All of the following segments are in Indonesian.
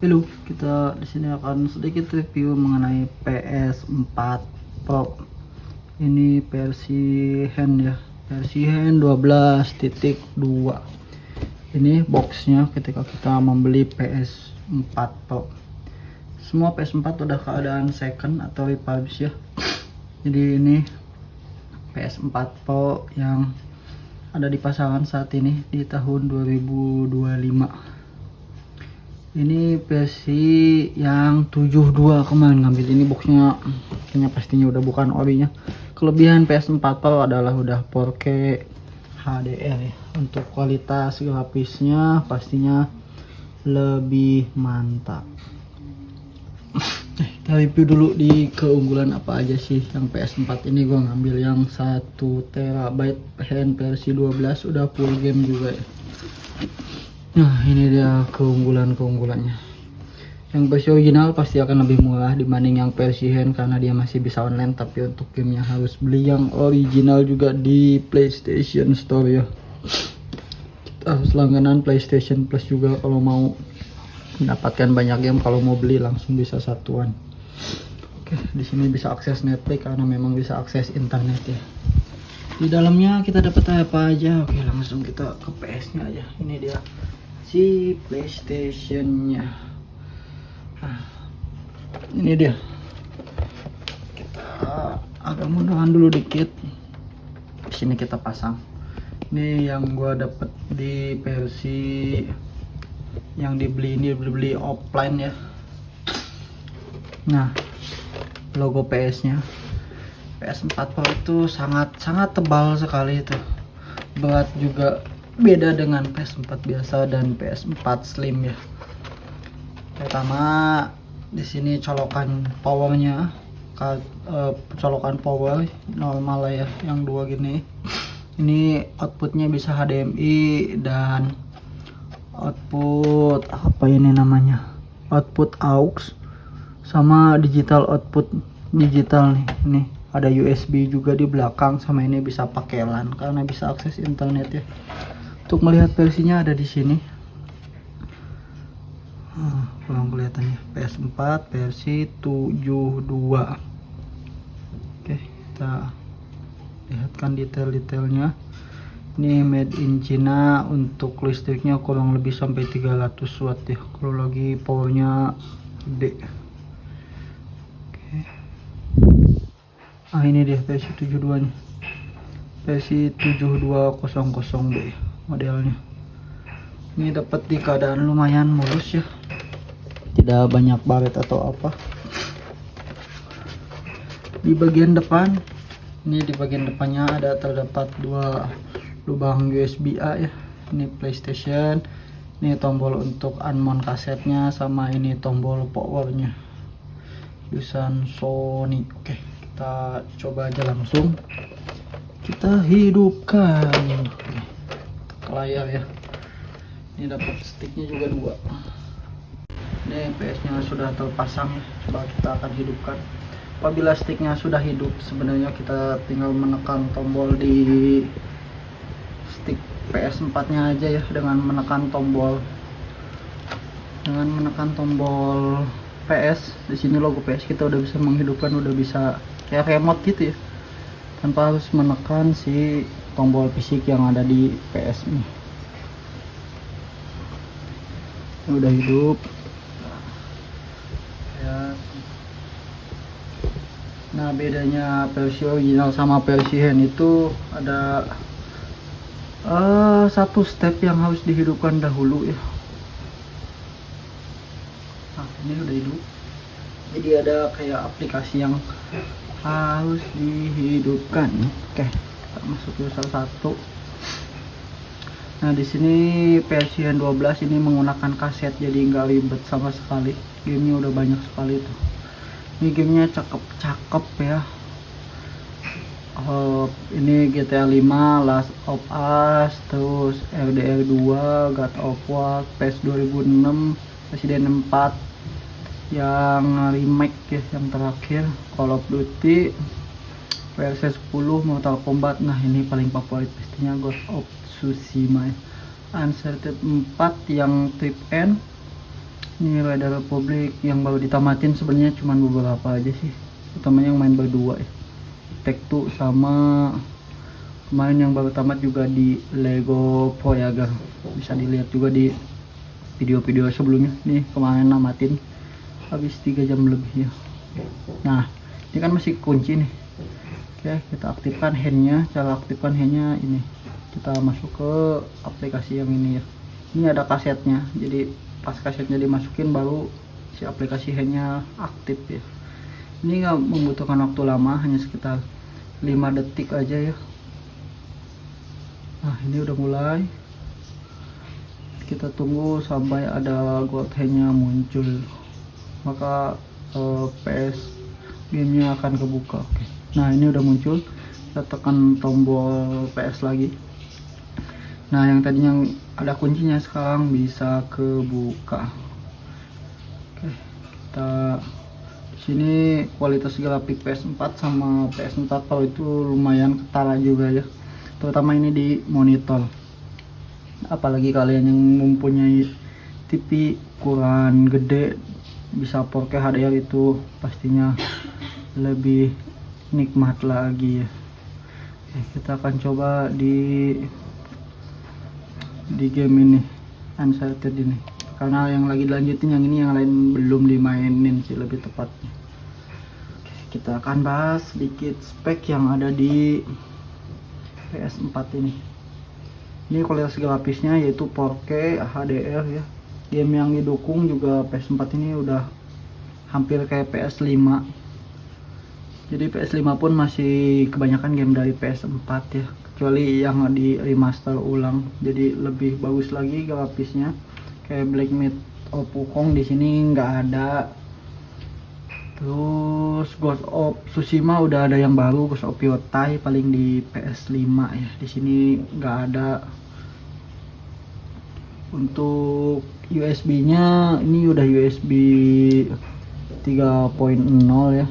Halo, kita di sini akan sedikit review mengenai PS4 Pro. Ini versi hand ya, versi hand 12.2. Ini boxnya ketika kita membeli PS4 Pro. Semua PS4 udah keadaan second atau refurbish ya. Jadi ini PS4 Pro yang ada di pasaran saat ini di tahun 2025. Ini versi yang 72 kemarin ngambil. Ini boxnya kayaknya pastinya udah bukan orinya. Kelebihan PS4 Pro adalah udah 4K HDR ya. Untuk kualitas grafisnya pastinya lebih mantap. Kita review dulu di keunggulan apa aja sih yang PS4 ini. Gua ngambil yang 1 TB hand versi 12, udah full game juga ya. Nah, ini dia keunggulannya. Yang versi original pasti akan lebih murah dibanding yang versi hand karena dia masih bisa online, tapi untuk gamenya harus beli yang original juga di PlayStation Store ya. Kita harus langganan PlayStation Plus juga kalau mau mendapatkan banyak game. Kalau mau beli langsung bisa satuan. Oke, di sini bisa akses Netflix karena memang bisa akses internet ya. Di dalamnya kita dapat apa aja? Oke, langsung kita ke PS-nya aja. Ini dia si PlayStation-nya. Nah, ini dia. Kita agak munduran dulu dikit. Di sini kita pasang. Ini yang gua dapat di versi yang dibeli offline ya. Nah, logo PS-nya. PS4 Pro itu sangat tebal sekali itu. Berat juga beda dengan PS4 biasa dan PS4 Slim ya. Pertama di sini colokan powernya, colokan power normal lah ya, yang dua gini. Ini outputnya bisa HDMI dan output apa ini namanya, output aux sama digital output digital nih. Ini ada USB juga di belakang, sama ini bisa pakai LAN karena bisa akses internet ya. Untuk melihat versinya ada di sini. Belum kelihatannya. PS4 versi 72. Oke, kita lihatkan detail-detailnya. Ini made in China. Untuk listriknya kurang lebih sampai 300 watt ya. Kalau lagi powernya gede. Oke. Ini dia versi 72 nih. Versi 7200B modelnya. Ini dapat di keadaan lumayan mulus ya, tidak banyak baret atau apa. Di bagian depan, ini di bagian depannya terdapat dua lubang USB A ya. Ini PlayStation, ini tombol untuk unmount kasetnya, sama ini tombol powernya. Tulisan Sony. Oke, kita coba aja langsung. Kita hidupkan ke layar ya. Ini dapat sticknya juga dua. Ini PS-nya sudah terpasang. Coba kita akan hidupkan. Apabila sticknya sudah hidup, sebenarnya kita tinggal menekan tombol di stick PS4-nya aja ya, dengan menekan tombol PS. Di sini logo PS kita udah bisa menghidupkan, udah bisa kayak remote gitu ya, tanpa harus menekan si tombol fisik yang ada di PS nih. Ini udah hidup ya. Nah, bedanya versi original sama versi hand itu ada satu step yang harus dihidupkan dahulu ya. Nah, ini udah hidup. Jadi ada kayak aplikasi yang harus dihidupkan. Oke, kita masuk ke salah satu. Nah, di sini versi yang 12 ini menggunakan kaset, jadi nggak ribet sama sekali. Gamenya udah banyak sekali tuh. Ini gamenya cakep ya. Ini GTA 5, Last of Us, terus RDR 2, God of War, PES 2006, Resident 4 yang remake ya, yang terakhir, Call of Duty, PSS 10, Mortal Kombat. Nah, ini paling favorit pastinya Ghost of Tsushima, Uncharted 4 yang Trip N, Ini Riders Republic yang baru ditamatin sebenarnya cuma beberapa aja sih, utamanya yang main berdua ya, Take-Two sama kemarin yang baru tamat juga di Lego Voyager. Bisa dilihat juga di video-video sebelumnya. Nih kemarin namatin habis 3 jam lebih ya. Nah ini kan masih kunci nih. Oke, kita aktifkan handnya. Cara aktifkan handnya ini, kita masuk ke aplikasi yang ini ya. Ini ada kasetnya, jadi pas kasetnya dimasukin baru si aplikasi handnya aktif ya. Ini nggak membutuhkan waktu lama, hanya sekitar 5 detik aja ya. Nah ini udah mulai, kita tunggu sampai ada gold handnya muncul, maka PS gamenya akan kebuka. Oke. Nah ini udah muncul, kita tekan tombol PS lagi. Nah yang tadinya ada kuncinya sekarang bisa kebuka. Oke, kita sini kualitas grafik PS4 sama PS4 Pro itu lumayan ketara juga ya, terutama ini di monitor. Apalagi kalian yang mempunyai TV ukuran gede bisa 4K HDR itu pastinya lebih nikmat lagi ya. Oke, kita akan coba di game ini, Uncharted ini, karena yang lagi dilanjutin yang ini, yang lain belum dimainin sih lebih tepatnya. Oke, kita akan bahas sedikit spek yang ada di PS4 ini. Ini kualitas grafisnya yaitu 4K HDR ya. Game yang didukung juga PS4 ini udah hampir kayak PS5. Jadi PS5 pun masih kebanyakan game dari PS4 ya, kecuali yang di remaster ulang, jadi lebih bagus lagi grafisnya. Kayak Black Myth of Wukong di sini nggak ada. Terus Ghost of Tsushima udah ada yang baru, Ghost of Yotei paling di PS5 ya. Di sini nggak ada. Untuk USB-nya ini udah USB 3.0 ya.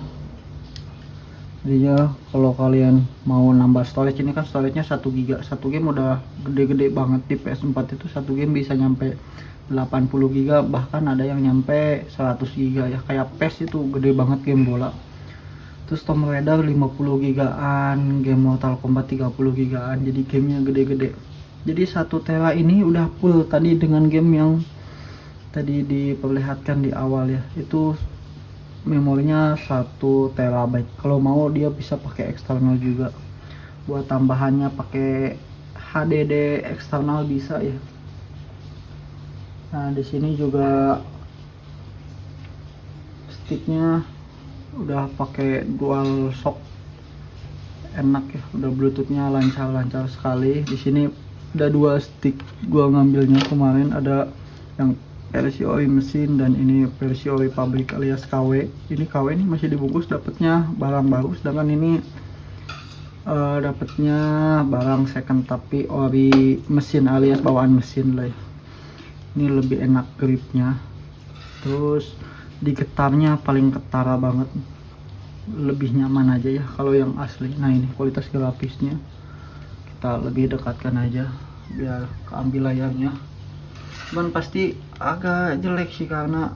Jadinya kalau kalian mau nambah storage, ini kan storage-nya 1 GB. 1 game udah gede-gede banget. Di PS4 itu 1 game bisa nyampe 80 GB, bahkan ada yang nyampe 100 GB ya. Kayak PES itu gede banget game bola. Terus Tomb Raider 50 GB-an, game Mortal Kombat 30 GB-an. Jadi gamenya gede-gede. Jadi 1 tera ini udah full tadi dengan game yang tadi diperlihatkan di awal ya. Itu memorinya 1 terabyte. Kalau mau dia bisa pakai eksternal juga. Buat tambahannya pakai HDD eksternal bisa ya. Nah, di sini juga sticknya udah pakai dual shock. Enak ya, udah bluetoothnya lancar-lancar sekali. Di sini ada 2 stick. Gua ngambilnya kemarin ada yang versi ori mesin dan ini versi ori pabrik alias KW. Ini KW ini masih dibungkus, dapatnya barang baru, sedangkan ini dapatnya barang second tapi ori mesin alias bawaan mesin lah ya. Ini lebih enak gripnya, terus di getarnya paling ketara banget, lebih nyaman aja ya kalau yang asli. Nah ini kualitas grafisnya, kita lebih dekatkan aja biar keambil layarnya. Cuman pasti agak jelek sih karena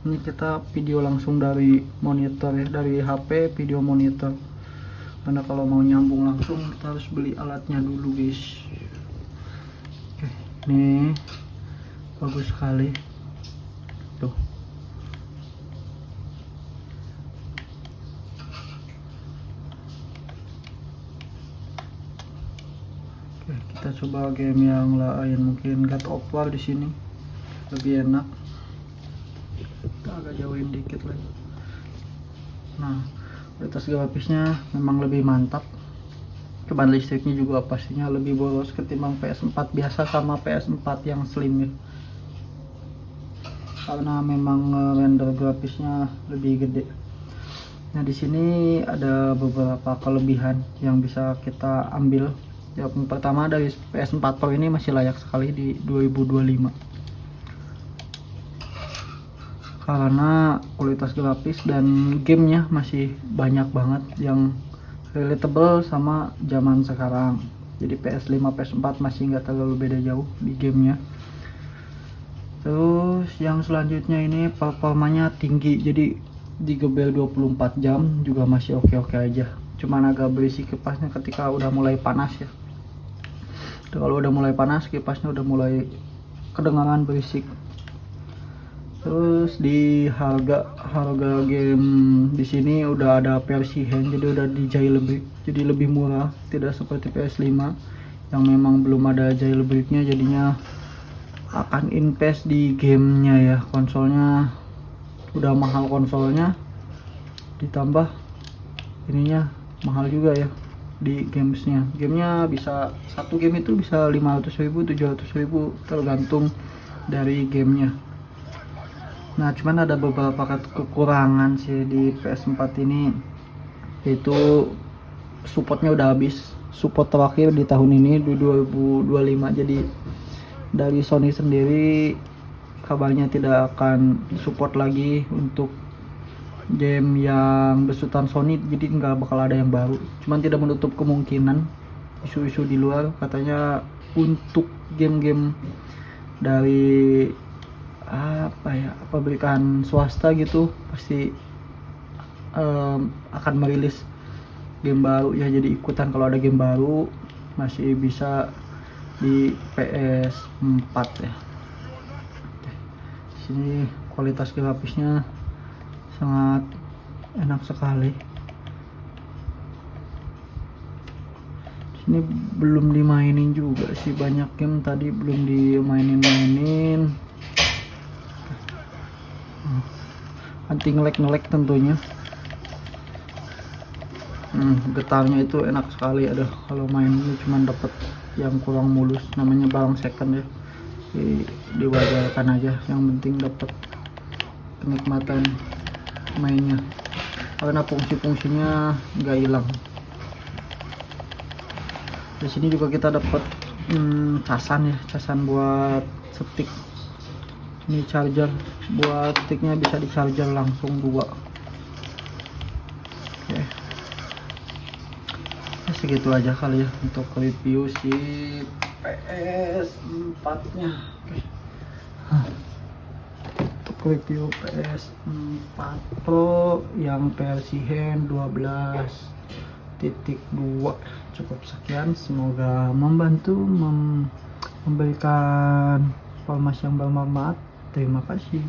ini kita video langsung dari monitor ya, dari HP video monitor. Karena kalau mau nyambung langsung kita harus beli alatnya dulu guys. Oke, ini bagus sekali tuh. Oke, kita coba game yang lain, mungkin God of War di sini lebih enak. Kita agak jauhin dikit lagi. Nah, kualitas grafisnya memang lebih mantap. Keban listriknya juga pastinya lebih boros ketimbang PS4 biasa sama PS4 yang slim ya. Karena memang render grafisnya lebih gede. Nah, di sini ada beberapa kelebihan yang bisa kita ambil. Yang pertama, dari PS4 Pro ini masih layak sekali di 2025. Karena kualitas grafis dan gamenya masih banyak banget yang relatable sama zaman sekarang. Jadi PS5, PS4 masih nggak terlalu beda jauh di gamenya. Terus yang selanjutnya ini performanya tinggi, jadi digebel 24 jam juga masih oke-oke aja. Cuman agak berisik kipasnya ketika udah mulai panas ya. Kalau udah mulai panas kipasnya udah mulai kedengaran berisik. Terus di harga game di sini udah ada versi hand, jadi udah dijahit jadi lebih murah, tidak seperti PS5 yang memang belum ada jailbreaknya, jadinya akan invest di gamenya ya. Konsolnya udah mahal, konsolnya ditambah ininya mahal juga ya di gamenya bisa satu game itu bisa 500.000 700.000 tergantung dari gamenya. Nah cuman ada beberapa kekurangan sih di PS4 ini, yaitu supportnya udah habis, support terakhir di tahun ini di 2025. Jadi dari Sony sendiri kabarnya tidak akan support lagi untuk game yang besutan Sony, jadi nggak bakal ada yang baru. Cuman tidak menutup kemungkinan isu-isu di luar katanya untuk game-game dari pabrikan swasta gitu pasti akan merilis game baru ya, jadi ikutan kalau ada game baru masih bisa di PS4 ya. Di sini kualitas grafisnya sangat enak sekali. Ini belum dimainin juga sih, banyak game tadi belum dimainin. Anti ngelek tentunya. Getarnya itu enak sekali. Aduh, kalau main ini cuma dapat yang kurang mulus, namanya barang second ya, diwajarkan aja, yang penting dapat kenikmatan mainnya karena fungsi-fungsinya nggak hilang. Di sini juga kita dapat casan buat stick. Ini charger buat sticknya, bisa di charger langsung 2. Oke, segitu aja kali ya untuk review si PS4 nya. Untuk review PS4 Pro yang versi hand 12.2 cukup sekian. Semoga membantu memberikan informasi yang bermanfaat. Terima kasih.